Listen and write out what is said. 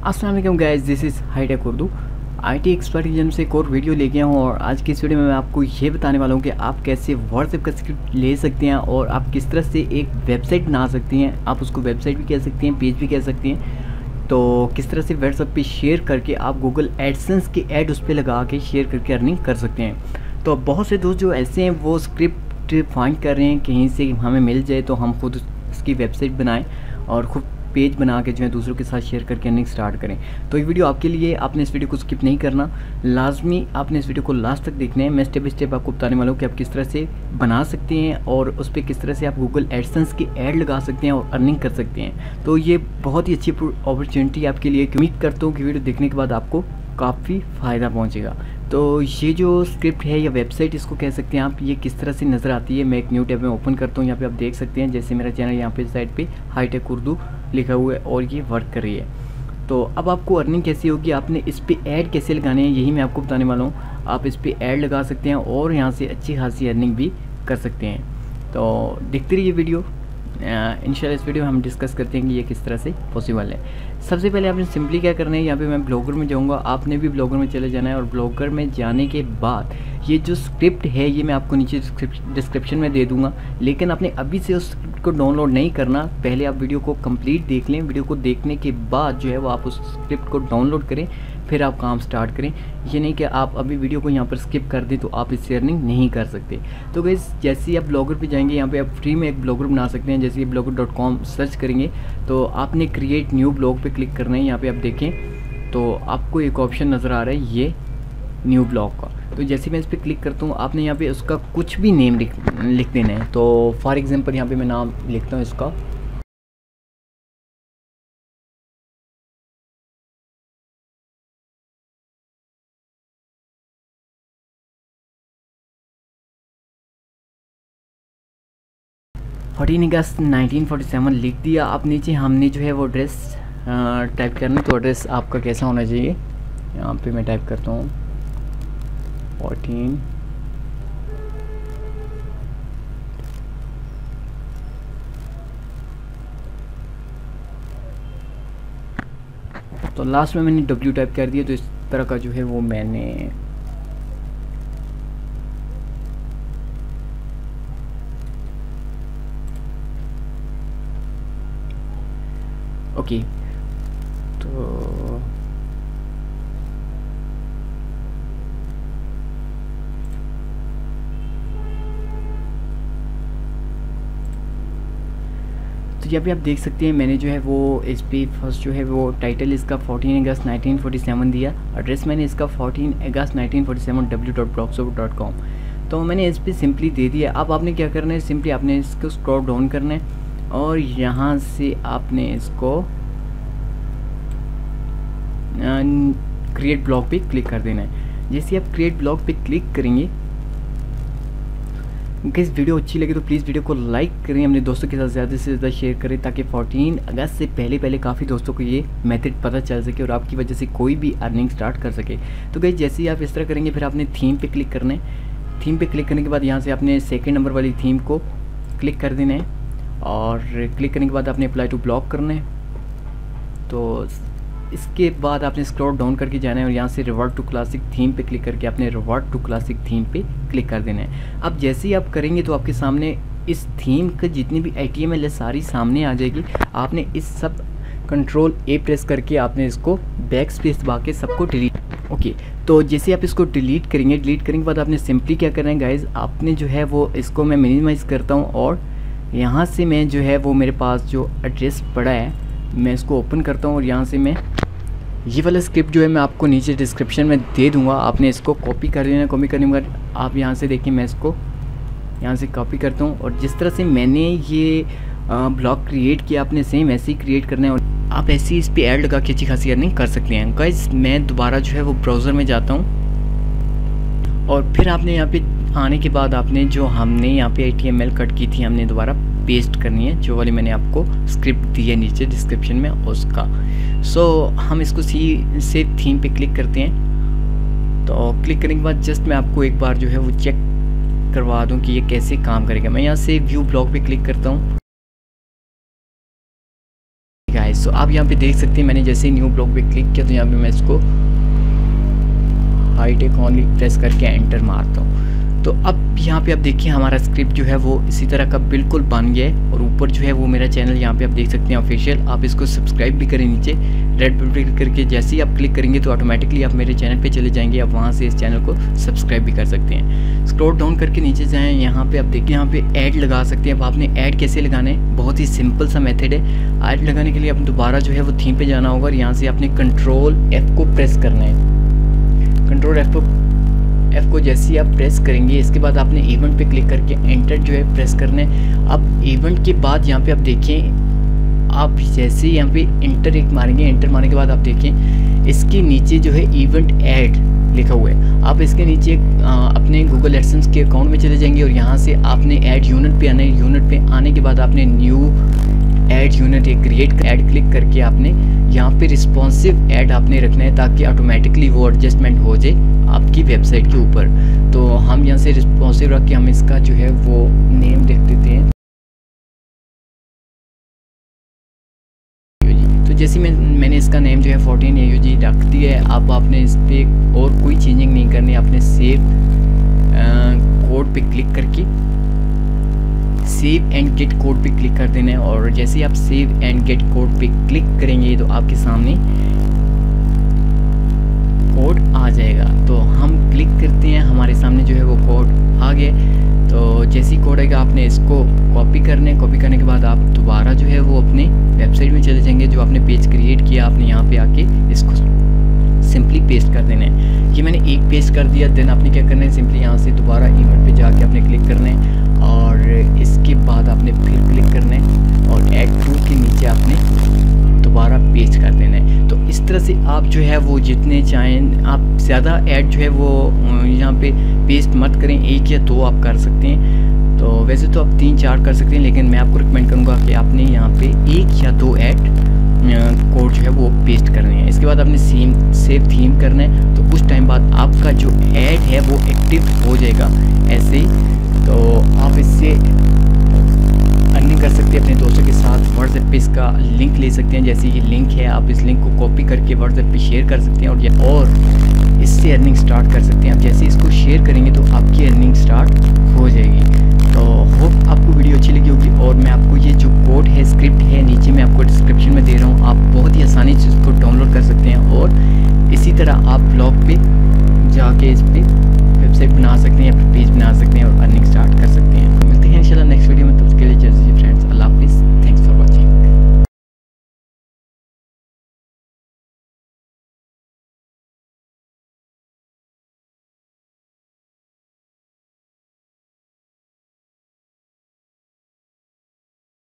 अस्सलाम वालेकुम guys, this is hi tech Urdu IT expertism से एक और वीडियो लेके आया हूँ। और आज की इस वीडियो में मैं आपको ये बताने वाला हूँ कि आप कैसे व्हाट्सएप का स्क्रिप्ट ले सकते हैं और आप किस तरह से एक वेबसाइट बना सकती हैं। आप उसको वेबसाइट भी कह सकती हैं, पेज भी कह सकती हैं। तो किस तरह से व्हाट्सएप पे शेयर करके आप गूगल एडसेंस के ऐड उस पर लगा के शेयर करके अर्निंग कर सकते हैं। तो बहुत से दोस्त जो ऐसे हैं वो स्क्रिप्ट फाइंड कर रहे हैं कहीं से हमें मिल जाए तो हम खुद उसकी वेबसाइट बनाएं और खुद पेज बना के जो है दूसरों के साथ शेयर करके अर्निंग स्टार्ट करें। तो ये वीडियो आपके लिए, आपने इस वीडियो को स्किप नहीं करना, लाजमी आपने इस वीडियो को लास्ट तक देखना है। मैं स्टेप बाय स्टेप आपको बताने वाला हूँ कि आप किस तरह से बना सकते हैं और उस पर किस तरह से आप गूगल एडसेंस की ऐड लगा सकते हैं और अर्निंग कर सकते हैं। तो ये बहुत ही अच्छी अपॉर्चुनिटी आपके लिए। उम्मीद करता हूँ कि वीडियो देखने के बाद आपको काफ़ी फ़ायदा पहुँचेगा। तो ये जो स्क्रिप्ट है या वेबसाइट इसको कह सकते हैं आप, ये किस तरह से नज़र आती है। मैं एक न्यू टैब में ओपन करता हूँ, यहाँ पे आप देख सकते हैं जैसे मेरा चैनल यहाँ पे साइड पे हाईटेक उर्दू लिखा हुआ है और ये वर्क कर रही है। तो अब आपको अर्निंग कैसी होगी, आपने इस पर ऐड कैसे लगाने हैं, यही मैं आपको बताने वाला हूँ। आप इस पर ऐड लगा सकते हैं और यहाँ से अच्छी खासी अर्निंग भी कर सकते हैं। तो देखते रहिए वीडियो। इंशाल्लाह इस वीडियो में हम डिस्कस करते हैं कि ये किस तरह से पॉसिबल है। सबसे पहले आपने सिंपली क्या करना है, यहाँ पे मैं ब्लॉगर में जाऊँगा, आपने भी ब्लॉगर में चले जाना है। और ब्लॉगर में जाने के बाद ये जो स्क्रिप्ट है ये मैं आपको नीचे डिस्क्रिप्शन में दे दूँगा, लेकिन आपने अभी से उस स्क्रिप्ट को डाउनलोड नहीं करना। पहले आप वीडियो को कंप्लीट देख लें, वीडियो को देखने के बाद जो है वो आप उस स्क्रिप्ट को डाउनलोड करें, फिर आप काम स्टार्ट करें। ये नहीं कि आप अभी वीडियो को यहाँ पर स्किप कर दें तो आप इससे अर्निंग नहीं कर सकते। तो गाइस जैसे ही आप ब्लॉगर पे जाएंगे, यहाँ पे आप फ्री में एक ब्लॉगर बना सकते हैं। जैसे blogger.com सर्च करेंगे तो आपने क्रिएट न्यू ब्लॉग पे क्लिक करना है। यहाँ पे आप देखें तो आपको एक ऑप्शन नज़र आ रहा है ये न्यू ब्लॉग का। तो जैसे मैं इस पर क्लिक करता हूँ, आपने यहाँ पे उसका कुछ भी नेम लिख देना है। तो फॉर एग्जांपल यहाँ पे मैं नाम लिखता हूँ इसका, फोर्टीन अगस्त 1947 लिख दिया। आप नीचे हमने जो है वो एड्रेस टाइप करना। तो एड्रेस आपका कैसा होना चाहिए, यहाँ पे मैं टाइप करता हूँ 14 तो लास्ट में मैंने W टाइप कर दिया। तो इस तरह का जो है वो मैंने ओके। तो यहाँ पे आप देख सकते हैं मैंने जो है वो इस पर फर्स्ट जो है वो टाइटल इसका 14 अगस्त 1947 दिया। एड्रेस मैंने इसका 14 अगस्त 1947 w.blogspot.com। तो मैंने इस पर सिंपली दे दिया। अब आपने क्या करना है, सिंपली आपने इसको स्क्रॉल डाउन करना है और यहाँ से आपने इसको क्रिएट ब्लॉग पे क्लिक कर देना है। जैसे आप क्रिएट ब्लॉग पे क्लिक करेंगे, इस वीडियो अच्छी लगे तो प्लीज़ वीडियो को लाइक करें, अपने दोस्तों के साथ ज़्यादा से ज़्यादा शेयर करें ताकि 14 अगस्त से पहले काफ़ी दोस्तों को ये मेथड पता चल सके और आपकी वजह से कोई भी अर्निंग स्टार्ट कर सके। तो गाइस जैसे ही आप इस तरह करेंगे फिर आपने थीम पे क्लिक करना है। थीम पे क्लिक करने के बाद यहाँ से आपने सेकेंड नंबर वाली थीम को क्लिक कर देना है और क्लिक करने के बाद आपने अप्लाई टू ब्लॉग करना है। तो इसके बाद आपने स्क्रॉल डाउन करके जाना है और यहाँ से रिवर्ट टू क्लासिक थीम पे क्लिक करके आपने रिवर्ट टू क्लासिक थीम पे क्लिक कर देना है। अब जैसे ही आप करेंगे तो आपके सामने इस थीम का जितनी भी HTML है सारी सामने आ जाएगी। आपने इस सब कंट्रोल A प्रेस करके आपने इसको बैक स्पेस दबा के सबको डिलीट। ओके, तो जैसे आप इसको डिलीट करेंगे, डिलीट करने के बाद आपने सिंपली क्या करना है गाइज, आपने जो है वो इसको मैं मिनिमाइज़ करता हूँ और यहाँ से मैं जो है वो मेरे पास जो एड्रेस पड़ा है मैं इसको ओपन करता हूँ और यहाँ से मैं ये वाला स्क्रिप्ट जो है मैं आपको नीचे डिस्क्रिप्शन में दे दूंगा। आपने इसको कॉपी कर लेना। कॉपी करने के बाद आप यहाँ से देखिए मैं इसको यहाँ से कॉपी करता हूँ और जिस तरह से मैंने ये ब्लॉग क्रिएट किया आपने सेम ऐसे ही क्रिएट करना है और आप ऐसे ही इस पर ऐड लगा के अच्छी खासी अर्निंग कर सकते हैं। गाइस मैं दोबारा जो है वो ब्राउज़र में जाता हूँ और फिर आपने यहाँ पे आने के बाद आपने जो हमने यहाँ पे HTML कट की थी हमने दोबारा पेस्ट करनी है, जो वाली मैंने आपको स्क्रिप्ट दी है नीचे डिस्क्रिप्शन में उसका। सो हम इसको सी से थीम पे क्लिक करते हैं। तो क्लिक करने के बाद जस्ट मैं आपको एक बार जो है वो चेक करवा दूं कि ये कैसे काम करेगा। मैं यहाँ से व्यू ब्लॉग पे क्लिक करता हूँ गाइस। सो आप यहाँ पे देख सकते हैं मैंने जैसे ही न्यू ब्लॉग पे क्लिक किया तो यहाँ पे मैं इसको हाइड ऑनली प्रेस करके एंटर मारता हूँ। तो अब यहाँ पे आप देखिए हमारा स्क्रिप्ट जो है वो इसी तरह का बिल्कुल बन गया है। और ऊपर जो है वो मेरा चैनल यहाँ पे आप देख सकते हैं ऑफिशियल। आप इसको सब्सक्राइब भी करें, नीचे रेड बटन क्लिक करके जैसे ही आप क्लिक करेंगे तो ऑटोमेटिकली आप मेरे चैनल पे चले जाएंगे। आप वहाँ से इस चैनल को सब्सक्राइब भी कर सकते हैं। स्क्रॉल डाउन करके नीचे जाएँ, यहाँ पे आप देखिए यहाँ पे ऐड लगा सकते हैं। अब आपने ऐड कैसे लगाना है, बहुत ही सिंपल सा मेथड है। ऐड लगाने के लिए आप दोबारा जो है वो थीम पे जाना होगा और यहाँ से आपने Ctrl+F को प्रेस करना है। Ctrl+F को जैसे ही आप प्रेस करेंगे इसके बाद आपने इवेंट पे क्लिक करके एंटर जो है प्रेस करना है। अब इवेंट के बाद यहाँ पे आप देखें, आप जैसे ही यहाँ पे एंटर एक मारेंगे, एंटर मारने के बाद आप देखें इसके नीचे जो है इवेंट ऐड लिखा हुआ है। आप इसके नीचे अपने गूगल एडसेंस के अकाउंट में चले जाएंगे और यहाँ से आपने ऐड यूनिट पे आना है। यूनिट पे आने के बाद आपने new ad unit create add click करके आपने यहाँ पे रिस्पॉन्सिव ऐड आपने रखना है ताकि ऑटोमेटिकली वो एडजस्टमेंट हो जाए आपकी वेबसाइट के ऊपर। तो हम यहाँ से रिस्पॉन्सिव रख के हम इसका जो है वो नेम देख देते हैं। तो जैसे मैंने इसका नेम जो है 14 AUG रख दिया है। अब आपने इस पर और कोई चेंजिंग नहीं करनी, आपने सेव कोड पे क्लिक करके सेव एंड गेट कोड पे क्लिक कर देना है। और जैसे ही आप सेव एंड गेट कोड पे क्लिक करेंगे तो आपके सामने कोड आ जाएगा। तो हम क्लिक करते हैं, हमारे सामने जो है वो कोड आ गया। तो जैसे ही कोड आएगा आपने इसको कॉपी करना है। कॉपी करने के बाद आप दोबारा जो है वो अपने वेबसाइट में चले जाएंगे। जो आपने पेज क्रिएट किया आपने यहाँ पे आके इसको सिंपली पेस्ट कर देना है। ये मैंने एक पेस्ट कर दिया। देन आपने क्या करना है, सिंपली यहाँ से दोबारा इवेंट पे जाके आपने क्लिक करना है और इसके बाद आपने फिर क्लिक करना है और ऐड टू के नीचे आपने दोबारा पेस्ट कर देना है। तो इस तरह से आप जो है वो जितने चाहें, आप ज़्यादा ऐड जो है वो यहाँ पे पेस्ट मत करें, 1 या 2 आप कर सकते हैं। तो वैसे तो आप 3-4 कर सकते हैं, लेकिन मैं आपको रिकमेंड करूँगा कि आपने यहाँ पे 1 या 2 ऐड कोड जो है वो पेस्ट करने हैं। इसके बाद आपने सेव थीम करना है। तो कुछ टाइम बाद आपका जो ऐड है वो एक्टिव हो जाएगा ऐसे ही। तो आप इससे अर्निंग कर सकते हैं अपने दोस्तों के साथ। व्हाट्सएप पे इसका लिंक ले सकते हैं, जैसे ये लिंक है आप इस लिंक को कॉपी करके व्हाट्सएप पे शेयर कर सकते हैं और इससे अर्निंग स्टार्ट कर सकते हैं। आप जैसे इसको शेयर करेंगे तो आपकी अर्निंग स्टार्ट हो जाएगी। तो होप आपको वीडियो अच्छी लगी होगी और मैं आपको ये जो कोड है, स्क्रिप्ट है, नीचे मैं आपको डिस्क्रिप्शन में दे रहा हूँ। आप बहुत ही आसानी से इसको डाउनलोड कर सकते हैं और इसी तरह आप ब्लॉग पे जाके इस पर वेबसाइट बना सकते हैं या पेज बना सकते हैं और अर्निंग स्टार्ट कर सकते हैं।